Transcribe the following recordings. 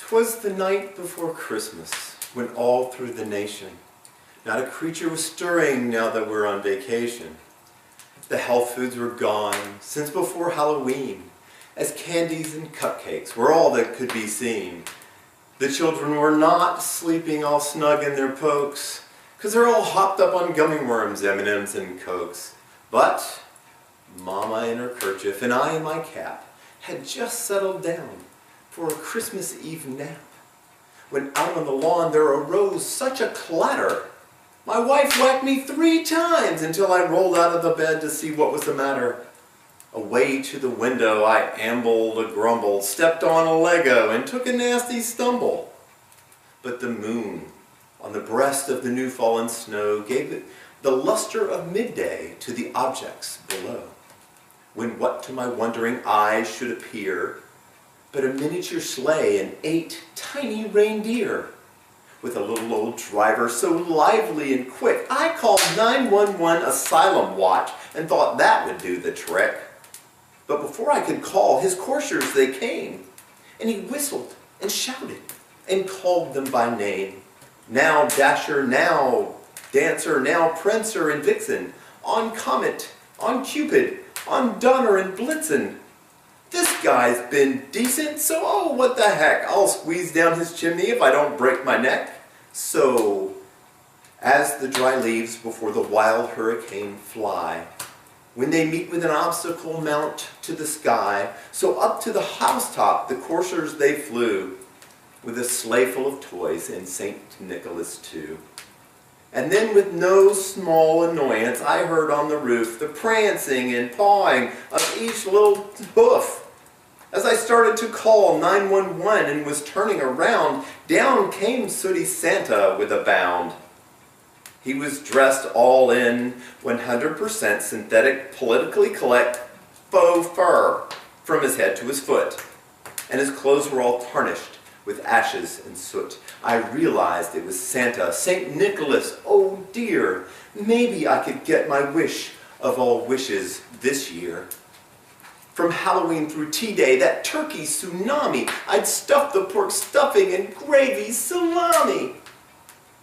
'Twas the night before Christmas, when all through the nation, not a creature was stirring now that we're on vacation. The health foods were gone since before Halloween, as candies and cupcakes were all that could be seen. The children were not sleeping all snug in their pokes, 'cause they're all hopped up on gummy worms, M&Ms, and Cokes. But Mama in her kerchief and I in my cap had just settled down for a Christmas Eve nap, when out on the lawn there arose such a clatter. My wife whacked me 3 times until I rolled out of the bed to see what was the matter. Away to the window I ambled a grumble, stepped on a Lego and took a nasty stumble. But the moon on the breast of the new fallen snow gave it the luster of midday to the objects below, when what to my wondering eyes should appear but a miniature sleigh and 8 tiny reindeer, with a little old driver so lively and quick, I called 911 Asylum Watch and thought that would do the trick. But before I could call, his coursers they came, and he whistled and shouted and called them by name. Now Dasher, now Dancer, now Prancer and Vixen, on Comet, on Cupid, on Donner and Blitzen. This guy's been decent, so oh, what the heck, I'll squeeze down his chimney if I don't break my neck. So, as the dry leaves before the wild hurricane fly, when they meet with an obstacle mount to the sky, so up to the housetop the coursers they flew, with a sleigh full of toys and St. Nicholas too. And then with no small annoyance I heard on the roof the prancing and pawing of each little hoof. As I started to call 911 and was turning around, down came sooty Santa with a bound. He was dressed all in 100% synthetic, politically correct faux fur from his head to his foot, and his clothes were all tarnished with ashes and soot. I realized it was Santa, St. Nicholas. Oh dear, maybe I could get my wish of all wishes this year. From Halloween through Tea-Day, that turkey tsunami, I'd stuff the pork stuffing and gravy salami.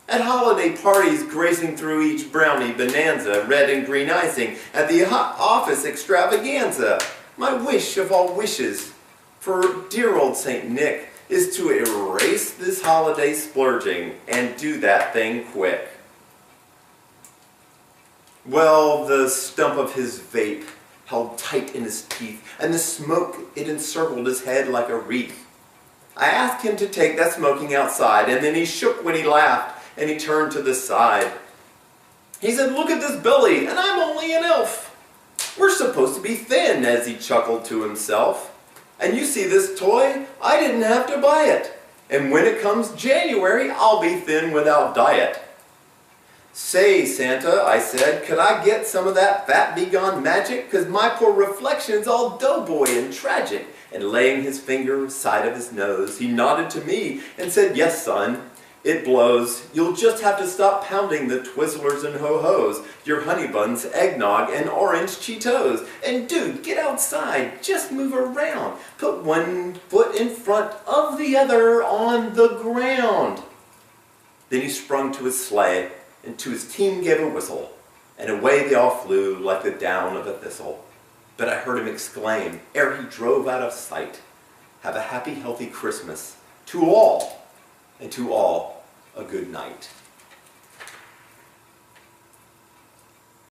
At holiday parties, grazing through each brownie bonanza, red and green icing, at the office extravaganza. My wish of all wishes for dear old St. Nick is to erase this holiday splurging and do that thing quick. Well, the stump of his vape held tight in his teeth, and the smoke, it encircled his head like a wreath. I asked him to take that smoking outside, and then he shook when he laughed, and he turned to the side. He said, "Look at this belly, and I'm only an elf. We're supposed to be thin," as he chuckled to himself. "And you see this toy? I didn't have to buy it. And when it comes January, I'll be thin without diet." "Say, Santa," I said, "could I get some of that fat be-gone magic? 'Cause my poor reflection's all doughboy and tragic." And laying his finger side of his nose, he nodded to me and said, "Yes, son, it blows. You'll just have to stop pounding the Twizzlers and Ho-Hos, your honey buns, eggnog, and orange Cheetos. And dude, get outside, just move around. Put one foot in front of the other on the ground." Then he sprung to his sleigh, and to his team gave a whistle, and away they all flew like the down of a thistle. But I heard him exclaim, ere he drove out of sight, "Have a happy, healthy Christmas to all, and to all a good night."